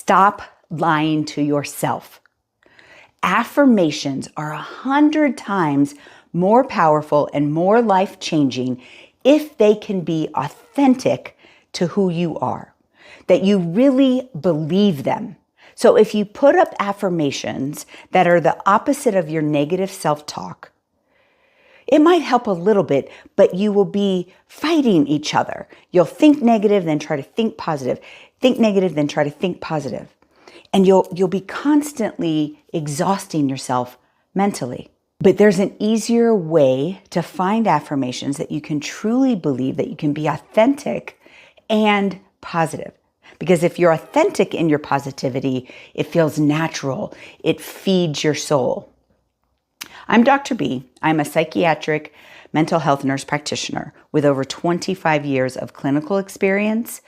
Stop lying to yourself. Affirmations are 100 times more powerful and more life-changing if they can be authentic to who you are, that you really believe them. So if you put up affirmations that are the opposite of your negative self-talk, it might help a little bit, but you will be fighting each other. You'll think negative, then try to think positive. Think negative, then try to think positive. And you'll be constantly exhausting yourself mentally. But there's an easier way to find affirmations that you can truly believe, that you can be authentic and positive. Because if you're authentic in your positivity, it feels natural. It feeds your soul. I'm Dr. B. I'm a psychiatric mental health nurse practitioner with over 25 years of clinical experience.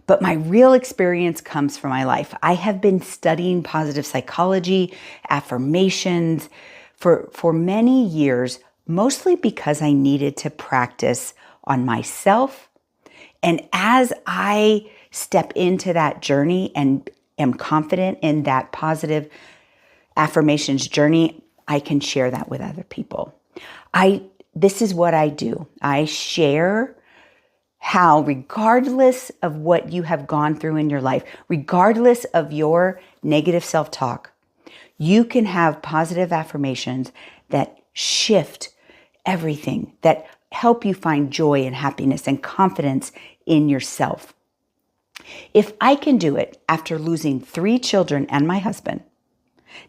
But my real experience comes from my life. I have been studying positive psychology, affirmations for many years, mostly because I needed to practice on myself. And as I step into that journey and am confident in that positive affirmations journey, I can share that with other people. This is what I do. I share how, regardless of what you have gone through in your life, regardless of your negative self-talk, you can have positive affirmations that shift everything, that help you find joy and happiness and confidence in yourself. If I can do it after losing 3 children and my husband,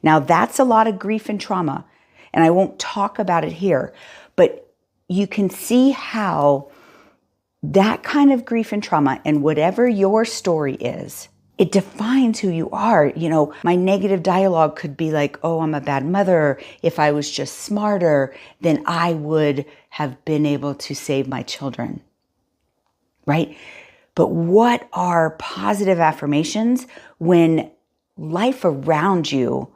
now that's a lot of grief and trauma, and I won't talk about it here, but you can see how that kind of grief and trauma, and whatever your story is, it defines who you are. You know, my negative dialogue could be like, oh, I'm a bad mother. If I was just smarter, then I would have been able to save my children, right? But what are positive affirmations when life around you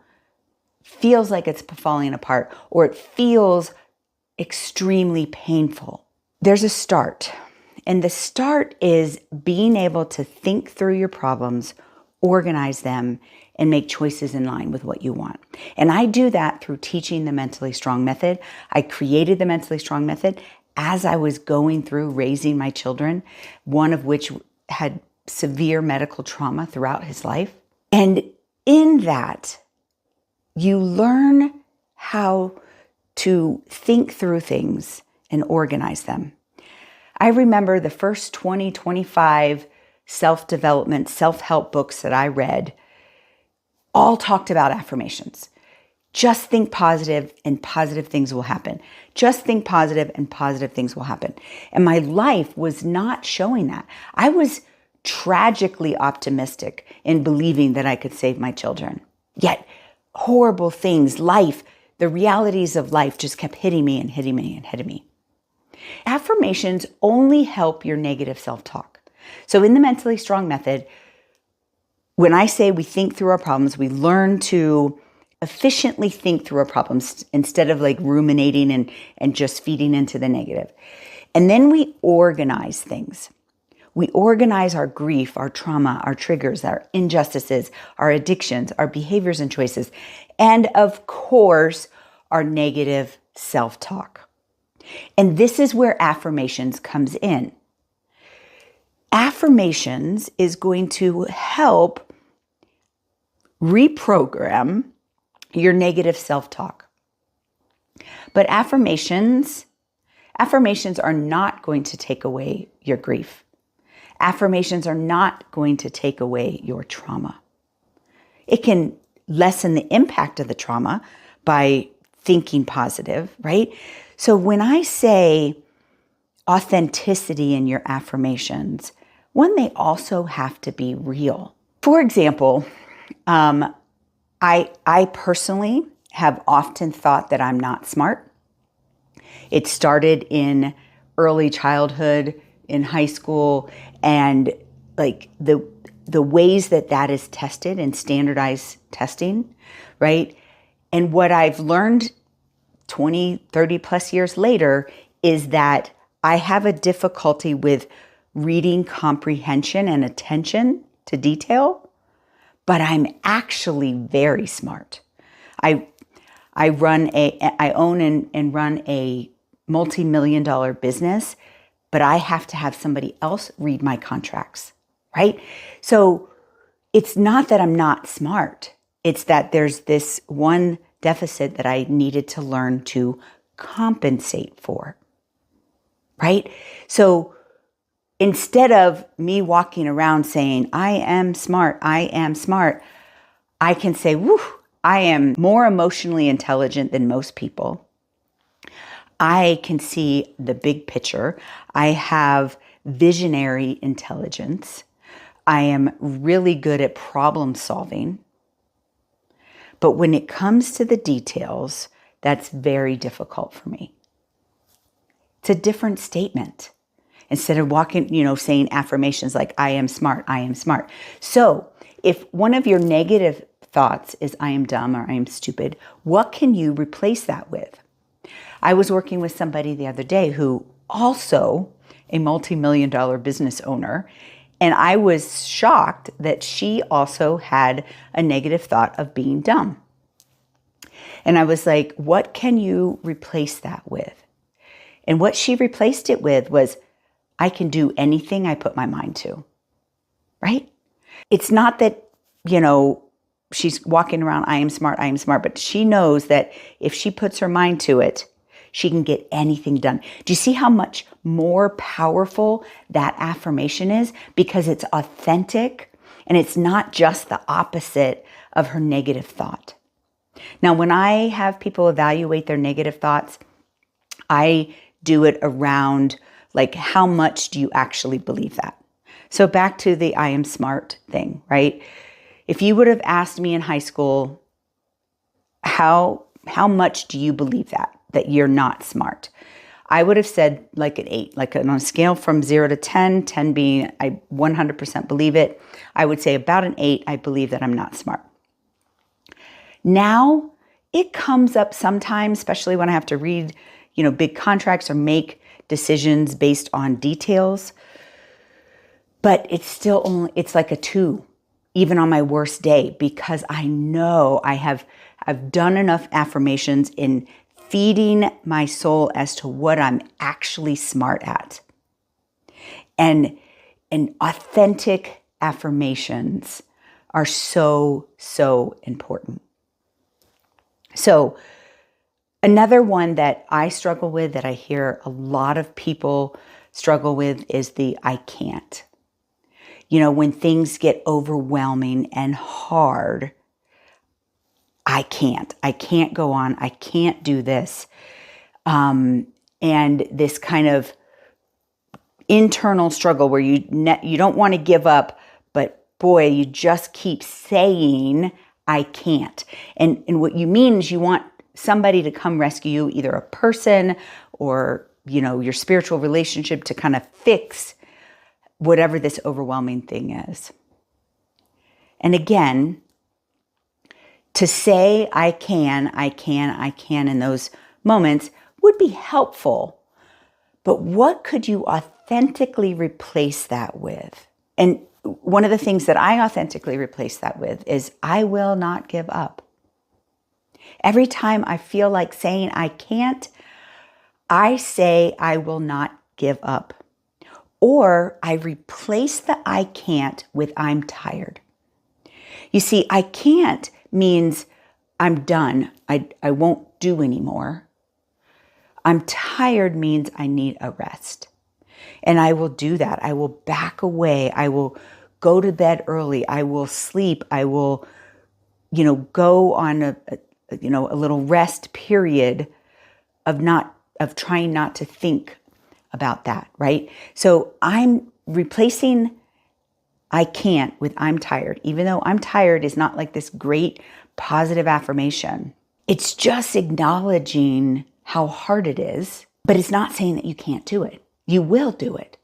feels like it's falling apart or it feels extremely painful? There's a start. And the start is being able to think through your problems, organize them, and make choices in line with what you want. And I do that through teaching the Mentally Strong Method. I created the Mentally Strong Method as I was going through raising my children, one of which had severe medical trauma throughout his life. And in that, you learn how to think through things and organize them. I remember the first 20, 25 self-development, self-help books that I read all talked about affirmations. Just think positive and positive things will happen. Just think positive and positive things will happen. And my life was not showing that. I was tragically optimistic in believing that I could save my children. Yet horrible things, life, the realities of life just kept hitting me and hitting me and hitting me. Affirmations only help your negative self-talk. So in the Mentally Strong Method, when I say we think through our problems, we learn to efficiently think through our problems instead of like ruminating and just feeding into the negative. And then we organize things. We organize our grief, our trauma, our triggers, our injustices, our addictions, our behaviors and choices, and of course, our negative self-talk. And this is where affirmations comes in. Affirmations is going to help reprogram your negative self-talk. But affirmations are not going to take away your grief. Affirmations are not going to take away your trauma. It can lessen the impact of the trauma by thinking positive, right? So when I say authenticity in your affirmations, one, they also have to be real. For example, I personally have often thought that I'm not smart. It started in early childhood, in high school, and like the ways that is tested in standardized testing, right? And what I've learned 20, 30 plus years later is that I have a difficulty with reading comprehension and attention to detail, but I'm actually very smart. I own and run a multi-million-dollar business, but I have to have somebody else read my contracts, right? So it's not that I'm not smart. It's that there's this one deficit that I needed to learn to compensate for, right? So instead of me walking around saying, I am smart, I can say, whew, I am more emotionally intelligent than most people. I can see the big picture. I have visionary intelligence. I am really good at problem solving. But when it comes to the details, that's very difficult for me. It's a different statement. Instead of saying affirmations like, I am smart, I am smart. So if one of your negative thoughts is, I am dumb or I am stupid, what can you replace that with? I was working with somebody the other day who also a multi-million-dollar business owner, and I was shocked that she also had a negative thought of being dumb. And I was like, what can you replace that with? And what she replaced it with was, I can do anything I put my mind to, right? It's not that, she's walking around, I am smart, but she knows that if she puts her mind to it, she can get anything done. Do you see how much more powerful that affirmation is? Because it's authentic and it's not just the opposite of her negative thought. Now, when I have people evaluate their negative thoughts, I do it around like, how much do you actually believe that? So back to the I am smart thing, right? If you would have asked me in high school, how much do you believe that you're not smart? I would have said like an 8, like on a scale from 0 to 10, 10 being I 100% believe it. I would say about an 8, I believe that I'm not smart. Now it comes up sometimes, especially when I have to read, big contracts or make decisions based on details. But it's still it's like a 2, even on my worst day, because I know I've done enough affirmations in feeding my soul as to what I'm actually smart at. And authentic affirmations are so, so important. So another one that I struggle with, that I hear a lot of people struggle with, is the I can't. When things get overwhelming and hard, I can't go on. I can't do this. And this kind of internal struggle where you don't want to give up, but boy, you just keep saying, I can't. And what you mean is you want somebody to come rescue you, either a person or, your spiritual relationship, to kind of fix whatever this overwhelming thing is. And again, to say I can in those moments would be helpful. But what could you authentically replace that with? And one of the things that I authentically replace that with is, I will not give up. Every time I feel like saying I can't, I say I will not give up. Or I replace the I can't with I'm tired. You see, I can't means I'm done. I won't do anymore. I'm tired means I need a rest. And I will do that. I will back away. I will go to bed early. I will sleep. I will, go on a little rest period of trying not to think about that, right? So I'm replacing I can't with I'm tired, even though I'm tired is not like this great positive affirmation. It's just acknowledging how hard it is, but it's not saying that you can't do it. You will do it.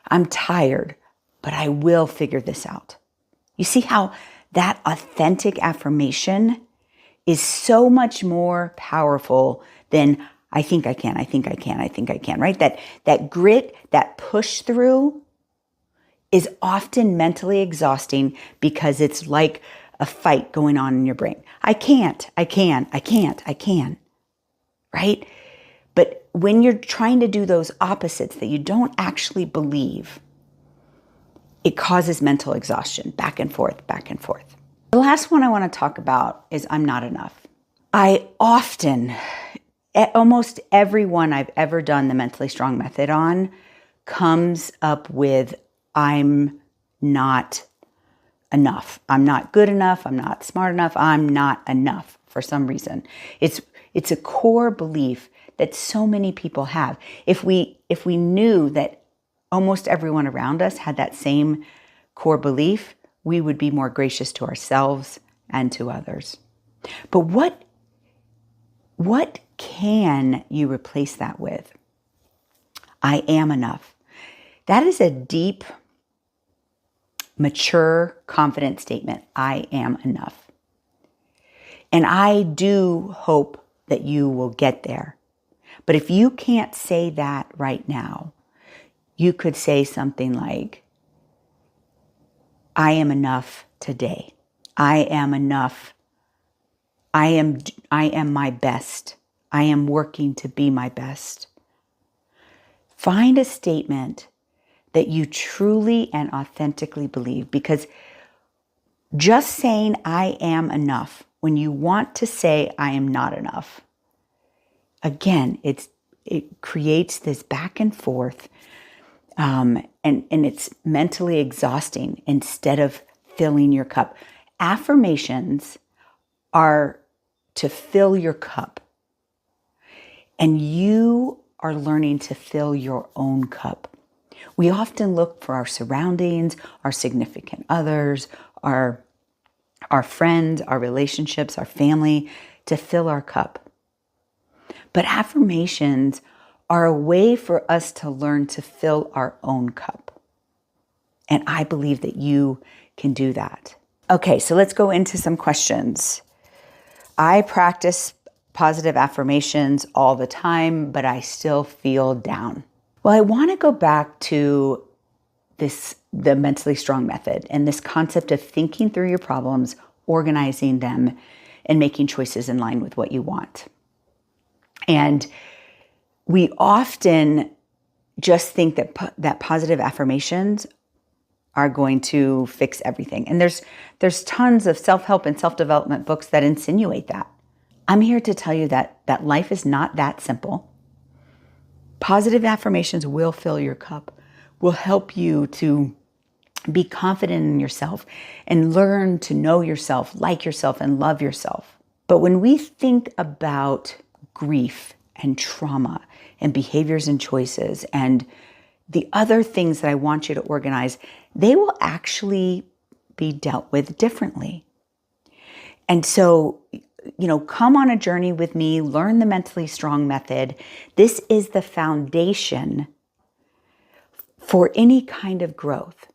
I'm tired, but I will figure this out. You see how that authentic affirmation is so much more powerful than I think I can, right? That grit, that push through is often mentally exhausting because it's like a fight going on in your brain. I can, right? But when you're trying to do those opposites that you don't actually believe, it causes mental exhaustion, back and forth, back and forth. The last one I want to talk about is I'm not enough. I often, almost everyone I've ever done the Mentally Strong Method on comes up with I'm not enough. I'm not good enough. I'm not smart enough. I'm not enough for some reason. It's a core belief that so many people have. If we knew that almost everyone around us had that same core belief, we would be more gracious to ourselves and to others. But what can you replace that with? I am enough. That is a deep, mature, confident statement. I am enough. And I do hope that you will get there. But if you can't say that right now, you could say something like, I am enough today. I am enough. I am my best. I am working to be my best. Find a statement that you truly and authentically believe, because just saying I am enough when you want to say I am not enough, again, it creates this back and forth, and it's mentally exhausting instead of filling your cup. Affirmations are to fill your cup, and you are learning to fill your own cup. We often look for our surroundings, our significant others, our friends, our relationships, our family to fill our cup. But affirmations are a way for us to learn to fill our own cup. And I believe that you can do that. Okay, so let's go into some questions. I practice positive affirmations all the time, but I still feel down. Well, I want to go back to the Mentally Strong Method and this concept of thinking through your problems, organizing them, and making choices in line with what you want. And we often just think that positive affirmations are going to fix everything. And there's tons of self-help and self-development books that insinuate that. I'm here to tell you that life is not that simple. Positive affirmations will fill your cup, will help you to be confident in yourself and learn to know yourself, like yourself, and love yourself. But when we think about grief and trauma and behaviors and choices and the other things that I want you to organize, they will actually be dealt with differently. And so, come on a journey with me, learn the Mentally Strong Method. This is the foundation for any kind of growth.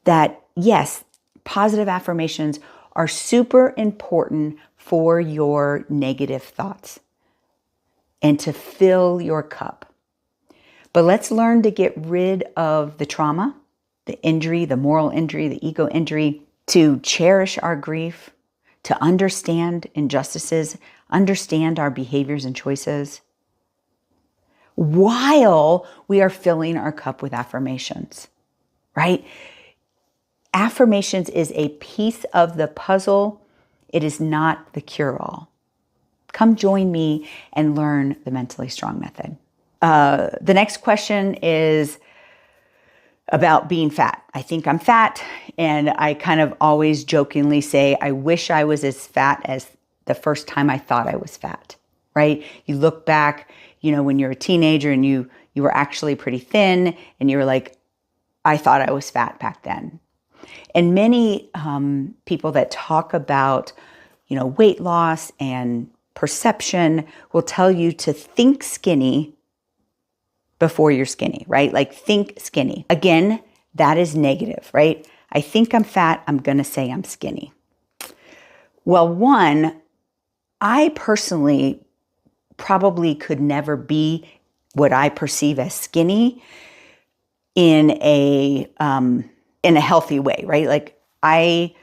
That, yes, positive affirmations are super important for your negative thoughts and to fill your cup. But let's learn to get rid of the trauma, the injury, the moral injury, the ego injury, to cherish our grief, to understand injustices, understand our behaviors and choices, while we are filling our cup with affirmations, right? Affirmations is a piece of the puzzle. It is not the cure-all. Come join me and learn the Mentally Strong Method. The next question is about being fat. I think I'm fat, and I kind of always jokingly say, I wish I was as fat as the first time I thought I was fat, right? You look back, when you're a teenager and you were actually pretty thin, and you were like, I thought I was fat back then. And many people that talk about, weight loss and perception will tell you to think skinny before you're skinny, right? Like think skinny. Again, that is negative, right? I think I'm fat, I'm going to say I'm skinny. Well, one, I personally probably could never be what I perceive as skinny in a healthy way, right? Like I,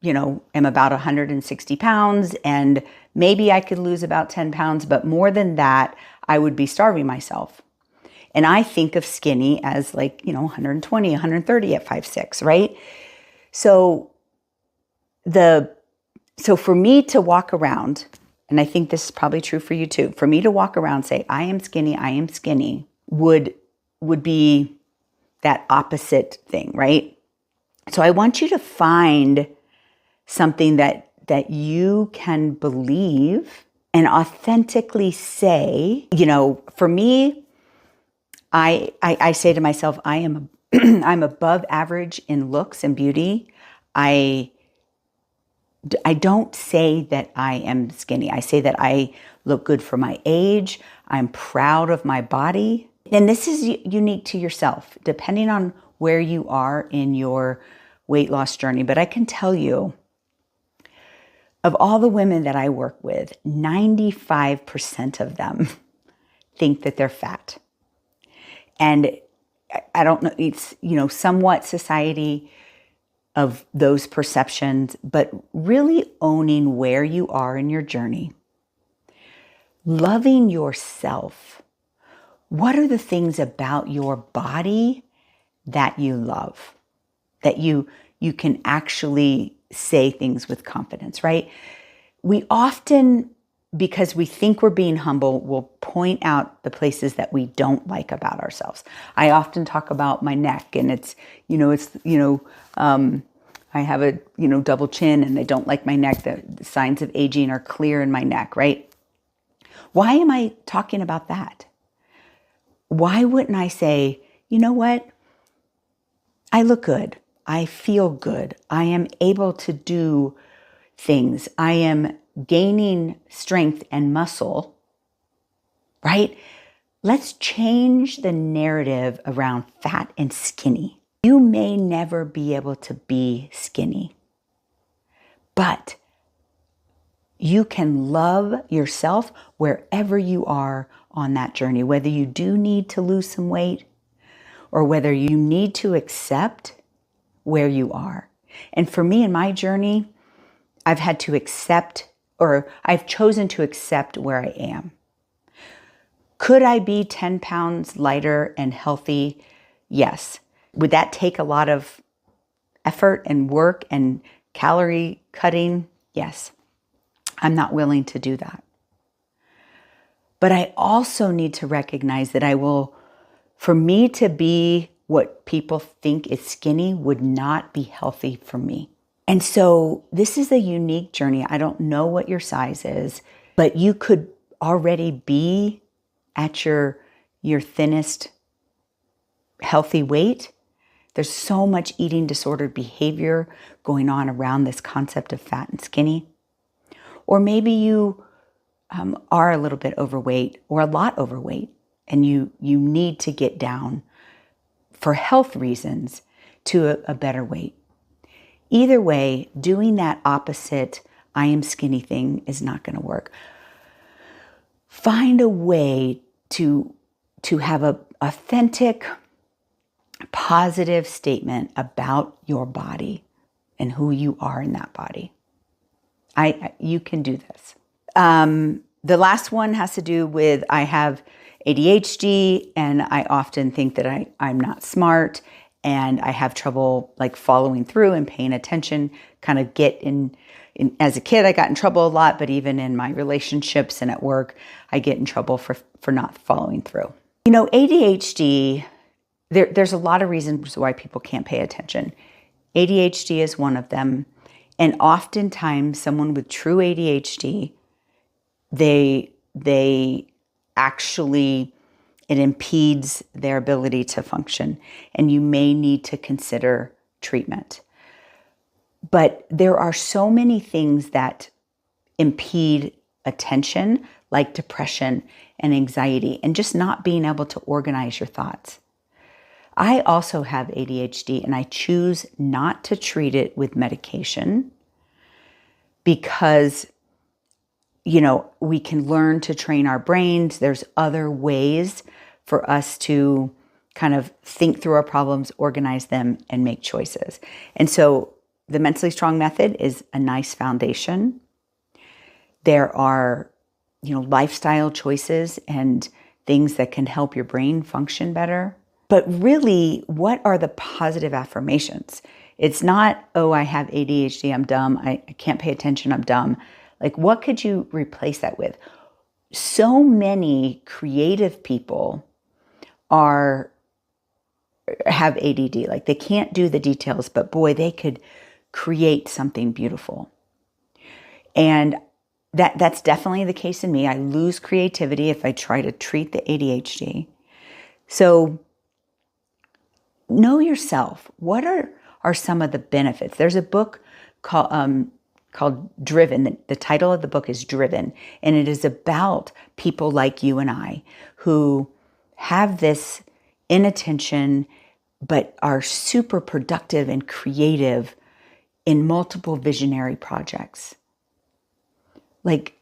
am about 160 pounds and maybe I could lose about 10 pounds, but more than that, I would be starving myself. And I think of skinny as like, 120, 130 at 5'6", right? So for me to walk around, and I think this is probably true for you too, for me to walk around, say, I am skinny, would be that opposite thing, right? So I want you to find something that you can believe and authentically say. For me, I say to myself, I am I'm above average in looks and beauty. I don't say that I am skinny. I say that I look good for my age. I'm proud of my body. And this is unique to yourself, depending on where you are in your weight loss journey. But I can tell you, of all the women that I work with, 95% of them think that they're fat. And I don't know, it's, somewhat society of those perceptions, but really owning where you are in your journey, loving yourself. What are the things about your body that you love, that you can actually say things with confidence, right? We often, because we think we're being humble, will point out the places that we don't like about ourselves. I often talk about my neck, and I have a, double chin, and I don't like my neck. The signs of aging are clear in my neck, right? Why am I talking about that? Why wouldn't I say, you know what? I look good. I feel good. I am able to do things. I am gaining strength and muscle, right? Let's change the narrative around fat and skinny. You may never be able to be skinny, but you can love yourself wherever you are on that journey, whether you do need to lose some weight or whether you need to accept where you are. And for me in my journey, I've had to accept, or I've chosen to accept where I am. Could I be 10 pounds lighter and healthy? Yes. Would that take a lot of effort and work and calorie cutting? Yes. I'm not willing to do that. But I also need to recognize that for me to be what people think is skinny would not be healthy for me. And so this is a unique journey. I don't know what your size is, but you could already be at your thinnest healthy weight. There's so much eating disordered behavior going on around this concept of fat and skinny. Or maybe you are a little bit overweight or a lot overweight, and you need to get down for health reasons to a better weight. Either way, doing that opposite I am skinny thing is not going to work. Find a way to have an authentic, positive statement about your body and who you are in that body. You can do this. The last one has to do with I have ADHD, and I often think that I'm not smart, and I have trouble like following through and paying attention. Kind of get in as a kid, I got in trouble a lot, but even in my relationships and at work, I get in trouble for not following through. ADHD, there's a lot of reasons why people can't pay attention. ADHD is one of them. And oftentimes someone with true ADHD, they actually, it impedes their ability to function, and you may need to consider treatment. But there are so many things that impede attention, like depression and anxiety, and just not being able to organize your thoughts. I also have ADHD, and I choose not to treat it with medication because, we can learn to train our brains. There's other ways for us to kind of think through our problems, organize them, and make choices. And so the Mentally Strong method is a nice foundation. There are, lifestyle choices and things that can help your brain function better. But really, what are the positive affirmations? It's not, oh, I have ADHD, I'm dumb, I can't pay attention, I'm dumb. Like, what could you replace that with? So many creative people have ADD. Like, they can't do the details, but boy, they could create something beautiful. And that's definitely the case in me. I lose creativity if I try to treat the ADHD. So know yourself. What are some of the benefits? There's a book called Driven. The title of the book is Driven, and it is about people like you and I who have this inattention but are super productive and creative in multiple visionary projects. Like,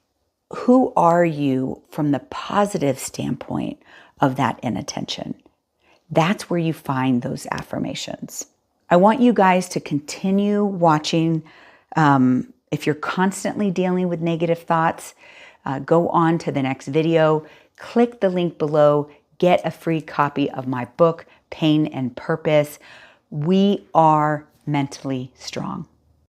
who are you from the positive standpoint of that inattention? That's where you find those affirmations. I want you guys to continue watching. If you're constantly dealing with negative thoughts, go on to the next video, click the link below, get a free copy of my book, Pain and Purpose. We are mentally strong.